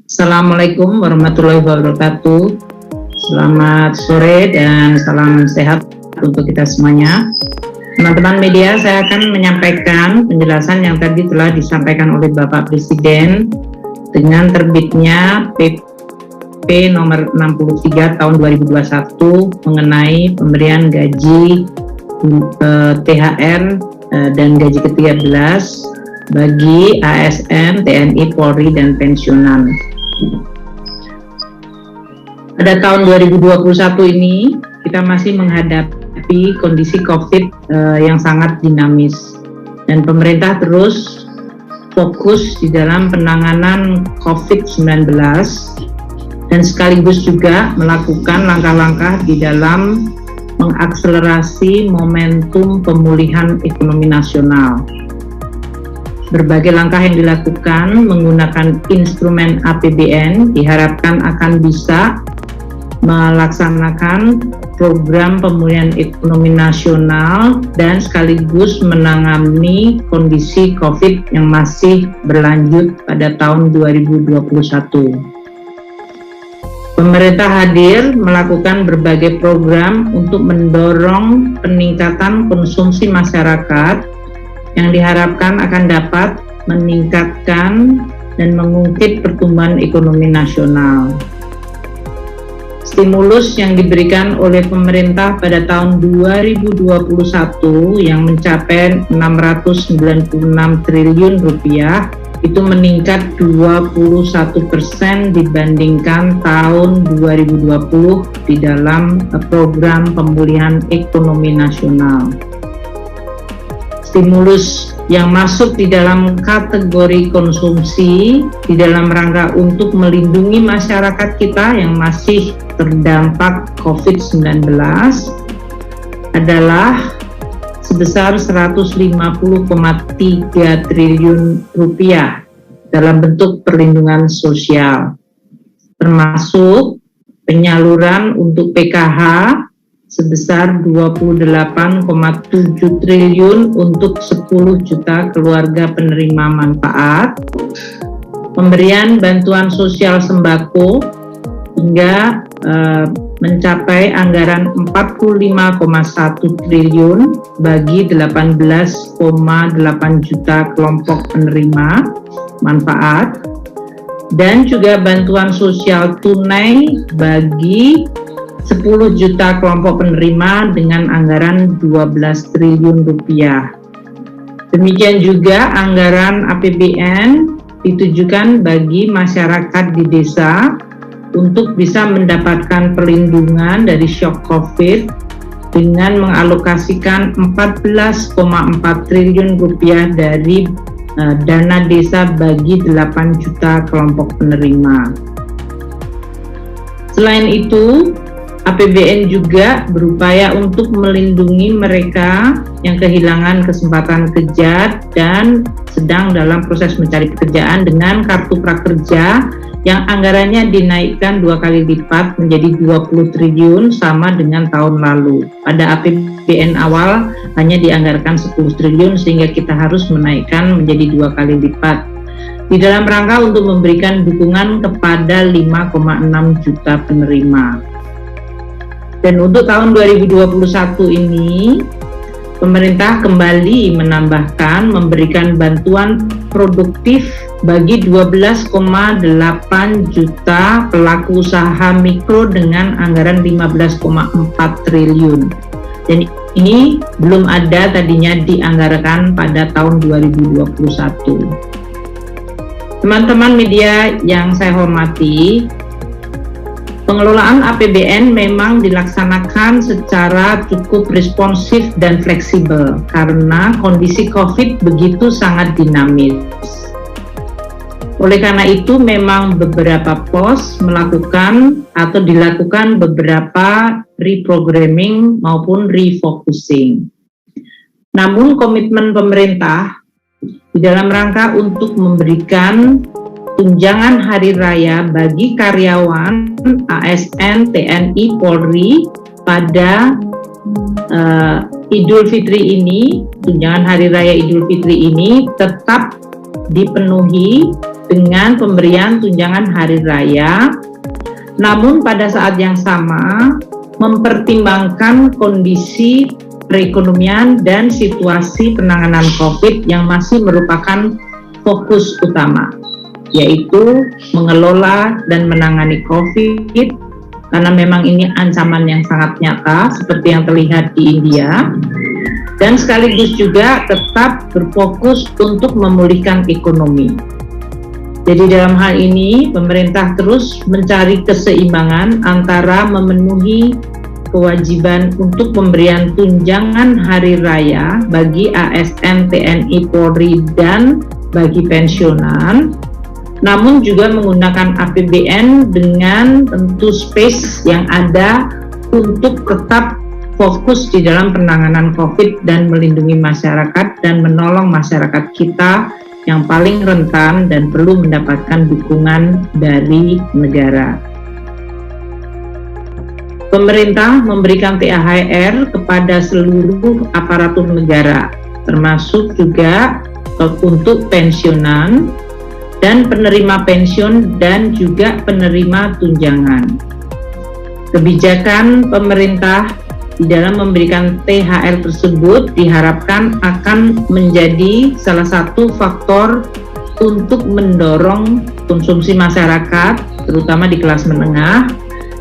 Assalamualaikum warahmatullahi wabarakatuh. Selamat sore dan salam sehat untuk kita semuanya. Teman-teman media, saya akan menyampaikan penjelasan yang tadi telah disampaikan oleh Bapak Presiden dengan terbitnya PP nomor 63 tahun 2021 mengenai pemberian gaji THR dan gaji ke-13 bagi ASN, TNI, Polri, dan pensiunan. Pada tahun 2021 ini kita masih menghadapi kondisi COVID yang sangat dinamis, dan pemerintah terus fokus di dalam penanganan COVID-19 dan sekaligus juga melakukan langkah-langkah di dalam mengakselerasi momentum pemulihan ekonomi nasional. Berbagai langkah yang dilakukan menggunakan instrumen APBN diharapkan akan bisa melaksanakan program pemulihan ekonomi nasional dan sekaligus menangani kondisi COVID yang masih berlanjut pada tahun 2021. Pemerintah hadir melakukan berbagai program untuk mendorong peningkatan konsumsi masyarakat yang diharapkan akan dapat meningkatkan dan mengungkit pertumbuhan ekonomi nasional. Stimulus yang diberikan oleh pemerintah pada tahun 2021 yang mencapai 696 triliun rupiah itu meningkat 21% dibandingkan tahun 2020 di dalam program pemulihan ekonomi nasional. Stimulus yang masuk di dalam kategori konsumsi di dalam rangka untuk melindungi masyarakat kita yang masih terdampak COVID-19 adalah sebesar 150,3 triliun rupiah dalam bentuk perlindungan sosial, termasuk penyaluran untuk PKH sebesar 28,7 triliun untuk 10 juta keluarga penerima manfaat, pemberian bantuan sosial sembako hingga mencapai anggaran 45,1 triliun bagi 18,8 juta kelompok penerima manfaat, dan juga bantuan sosial tunai bagi 10 juta kelompok penerima dengan anggaran 12 triliun rupiah. Demikian juga anggaran APBN ditujukan bagi masyarakat di desa untuk bisa mendapatkan perlindungan dari shock COVID dengan mengalokasikan 14,4 triliun rupiah dari dana desa bagi 8 juta kelompok penerima. Selain itu, APBN juga berupaya untuk melindungi mereka yang kehilangan kesempatan kerja dan sedang dalam proses mencari pekerjaan dengan kartu prakerja yang anggarannya dinaikkan 2 kali lipat menjadi 20 triliun sama dengan tahun lalu. Pada APBN awal hanya dianggarkan 10 triliun sehingga kita harus menaikkan menjadi 2 kali lipat di dalam rangka untuk memberikan dukungan kepada 5,6 juta penerima. Dan untuk tahun 2021 ini, pemerintah kembali menambahkan memberikan bantuan produktif bagi 12,8 juta pelaku usaha mikro dengan anggaran 15,4 triliun. Dan ini belum ada tadinya dianggarkan pada tahun 2021. Teman-teman media yang saya hormati, pengelolaan APBN memang dilaksanakan secara cukup responsif dan fleksibel karena kondisi COVID begitu sangat dinamis. Oleh karena itu memang beberapa pos melakukan atau dilakukan beberapa reprogramming maupun refocusing. Namun komitmen pemerintah di dalam rangka untuk memberikan tunjangan hari raya bagi karyawan ASN, TNI, Polri pada Idul Fitri ini, tunjangan hari raya Idul Fitri ini tetap dipenuhi dengan pemberian tunjangan hari raya, namun pada saat yang sama mempertimbangkan kondisi perekonomian dan situasi penanganan COVID yang masih merupakan fokus utama, yaitu mengelola dan menangani COVID, karena memang ini ancaman yang sangat nyata seperti yang terlihat di India, dan sekaligus juga tetap berfokus untuk memulihkan ekonomi. Jadi dalam hal ini pemerintah terus mencari keseimbangan antara memenuhi kewajiban untuk pemberian tunjangan hari raya bagi ASN, TNI, Polri, dan bagi pensiunan, namun juga menggunakan APBN dengan tentu space yang ada untuk tetap fokus di dalam penanganan COVID dan melindungi masyarakat dan menolong masyarakat kita yang paling rentan dan perlu mendapatkan dukungan dari negara. Pemerintah memberikan THR kepada seluruh aparatur negara, termasuk juga untuk pensiunan dan penerima pensiun dan juga penerima tunjangan. Kebijakan pemerintah di dalam memberikan THR tersebut diharapkan akan menjadi salah satu faktor untuk mendorong konsumsi masyarakat, terutama di kelas menengah,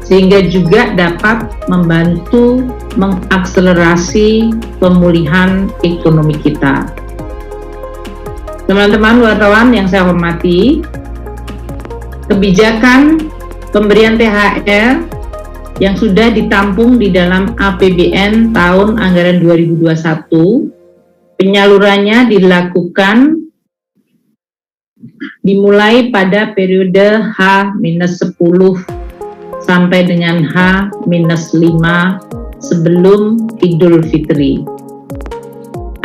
sehingga juga dapat membantu mengakselerasi pemulihan ekonomi kita. Teman-teman wartawan yang saya hormati, kebijakan pemberian THR yang sudah ditampung di dalam APBN tahun anggaran 2021, penyalurannya dilakukan dimulai pada periode H-10 sampai dengan H-5 sebelum Idul Fitri.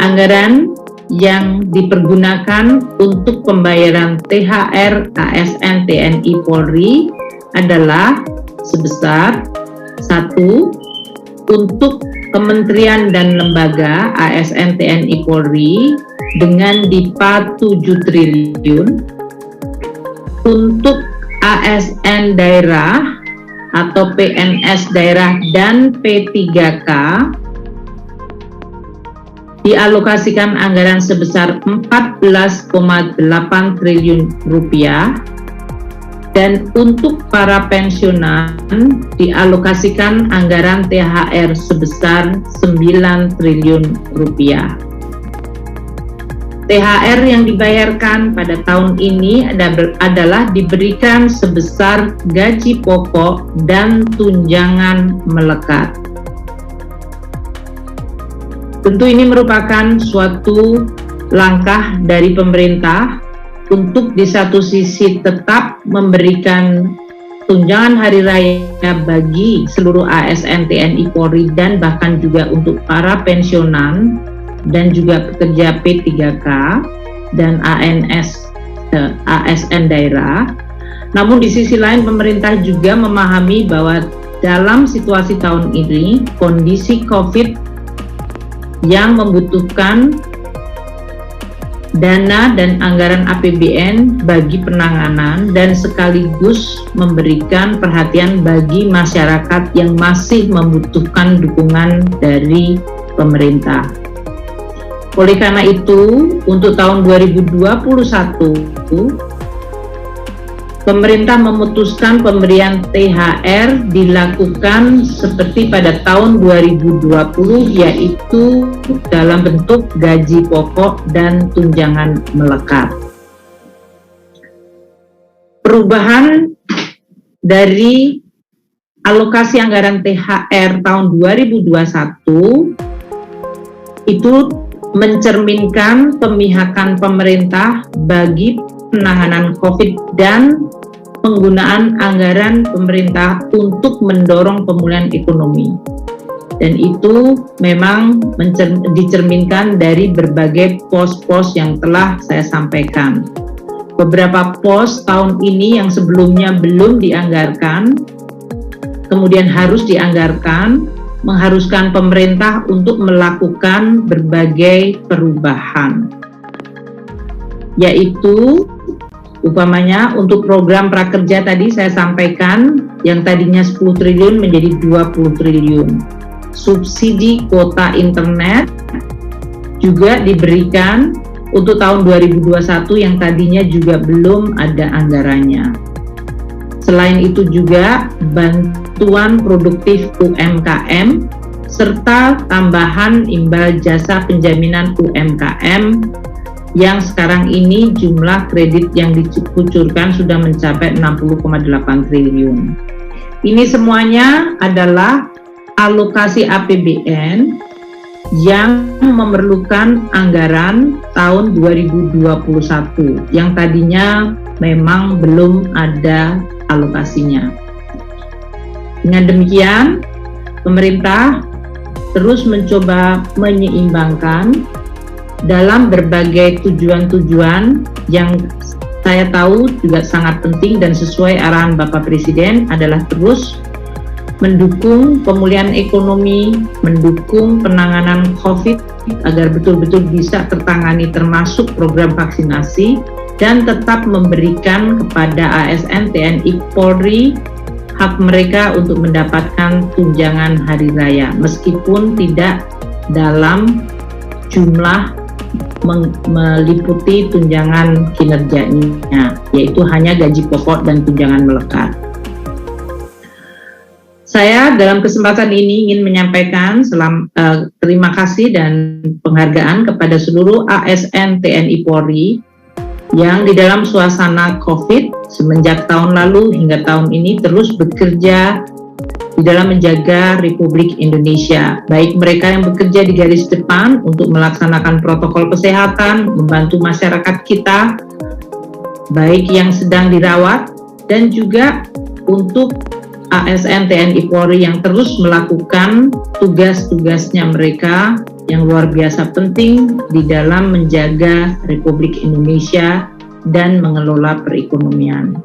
Anggaran yang dipergunakan untuk pembayaran THR ASN, TNI, Polri adalah sebesar 1. Untuk kementerian dan lembaga ASN, TNI, Polri dengan DIPA 7 triliun, untuk ASN daerah atau PNS daerah dan P3K dialokasikan anggaran sebesar 14,8 triliun rupiah, dan untuk para pensiunan dialokasikan anggaran THR sebesar 9 triliun rupiah. THR yang dibayarkan pada tahun ini adalah diberikan sebesar gaji pokok dan tunjangan melekat. Tentu ini merupakan suatu langkah dari pemerintah untuk di satu sisi tetap memberikan tunjangan hari raya bagi seluruh ASN, TNI, Polri, dan bahkan juga untuk para pensiunan dan juga pekerja P3K dan ASN daerah. Namun di sisi lain pemerintah juga memahami bahwa dalam situasi tahun ini kondisi COVID yang membutuhkan dana dan anggaran APBN bagi penanganan dan sekaligus memberikan perhatian bagi masyarakat yang masih membutuhkan dukungan dari pemerintah. Oleh karena itu, untuk tahun 2021, pemerintah memutuskan pemberian THR dilakukan seperti pada tahun 2020, yaitu dalam bentuk gaji pokok dan tunjangan melekat. Perubahan dari alokasi anggaran THR tahun 2021 itu mencerminkan pemihakan pemerintah bagi penanganan COVID dan penggunaan anggaran pemerintah untuk mendorong pemulihan ekonomi. Dan itu memang dicerminkan dari berbagai pos-pos yang telah saya sampaikan. Beberapa pos tahun ini yang sebelumnya belum dianggarkan, kemudian harus dianggarkan, mengharuskan pemerintah untuk melakukan berbagai perubahan, yaitu Umpamanya untuk program prakerja tadi saya sampaikan yang tadinya 10 triliun menjadi 20 triliun. Subsidi kuota internet juga diberikan untuk tahun 2021 yang tadinya juga belum ada anggarannya. Selain itu juga bantuan produktif UMKM serta tambahan imbal jasa penjaminan UMKM yang sekarang ini jumlah kredit yang dikucurkan sudah mencapai 60,8 triliun. Ini semuanya adalah alokasi APBN yang memerlukan anggaran tahun 2021 yang tadinya memang belum ada alokasinya. Dengan demikian, pemerintah terus mencoba menyeimbangkan dalam berbagai tujuan-tujuan yang saya tahu juga sangat penting dan sesuai arahan Bapak Presiden adalah terus mendukung pemulihan ekonomi, mendukung penanganan COVID agar betul-betul bisa tertangani termasuk program vaksinasi dan tetap memberikan kepada ASN, TNI, Polri hak mereka untuk mendapatkan tunjangan hari raya meskipun tidak dalam jumlah meliputi tunjangan kinerjanya, yaitu hanya gaji pokok dan tunjangan melekat. Saya dalam kesempatan ini ingin menyampaikan terima kasih dan penghargaan kepada seluruh ASN TNI Polri yang di dalam suasana COVID semenjak tahun lalu hingga tahun ini terus bekerja di dalam menjaga Republik Indonesia, baik mereka yang bekerja di garis depan untuk melaksanakan protokol kesehatan, membantu masyarakat kita, baik yang sedang dirawat, dan juga untuk ASN TNI Polri yang terus melakukan tugas-tugasnya mereka yang luar biasa penting di dalam menjaga Republik Indonesia dan mengelola perekonomian.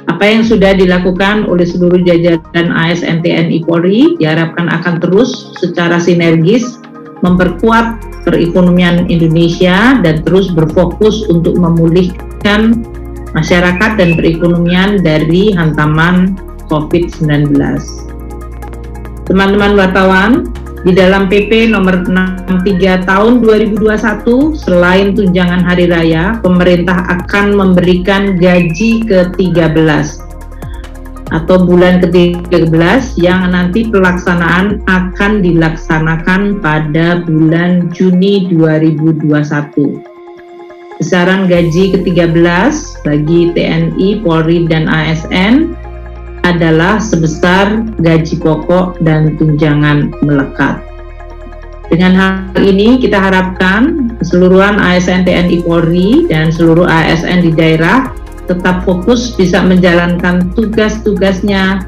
Apa yang sudah dilakukan oleh seluruh jajaran ASN TNI Polri diharapkan akan terus secara sinergis memperkuat perekonomian Indonesia dan terus berfokus untuk memulihkan masyarakat dan perekonomian dari hantaman COVID-19. Teman-teman wartawan, di dalam PP nomor 63 tahun 2021, selain tunjangan hari raya, pemerintah akan memberikan gaji ke-13 atau bulan ke-13 yang nanti pelaksanaan akan dilaksanakan pada bulan Juni 2021. Besaran gaji ke-13 bagi TNI, Polri, dan ASN adalah sebesar gaji pokok dan tunjangan melekat. Dengan hal ini kita harapkan keseluruhan ASN TNI Polri dan seluruh ASN di daerah tetap fokus bisa menjalankan tugas-tugasnya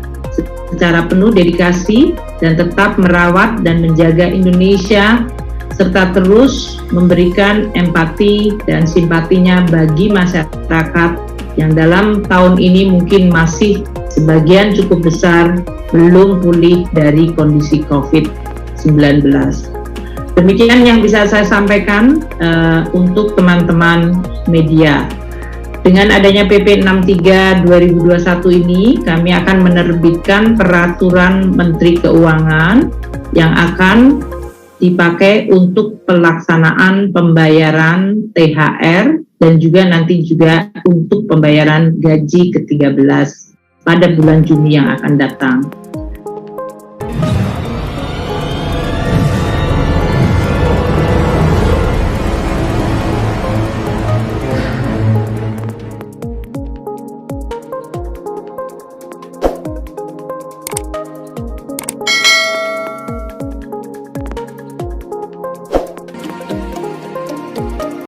secara penuh dedikasi dan tetap merawat dan menjaga Indonesia serta terus memberikan empati dan simpatinya bagi masyarakat yang dalam tahun ini mungkin masih sebagian cukup besar belum pulih dari kondisi COVID-19. Demikian yang bisa saya sampaikan untuk teman-teman media. Dengan adanya PP 63 2021 ini, kami akan menerbitkan peraturan Menteri Keuangan yang akan dipakai untuk pelaksanaan pembayaran THR dan juga nanti juga untuk pembayaran gaji ke-13 pada bulan Juni yang akan datang.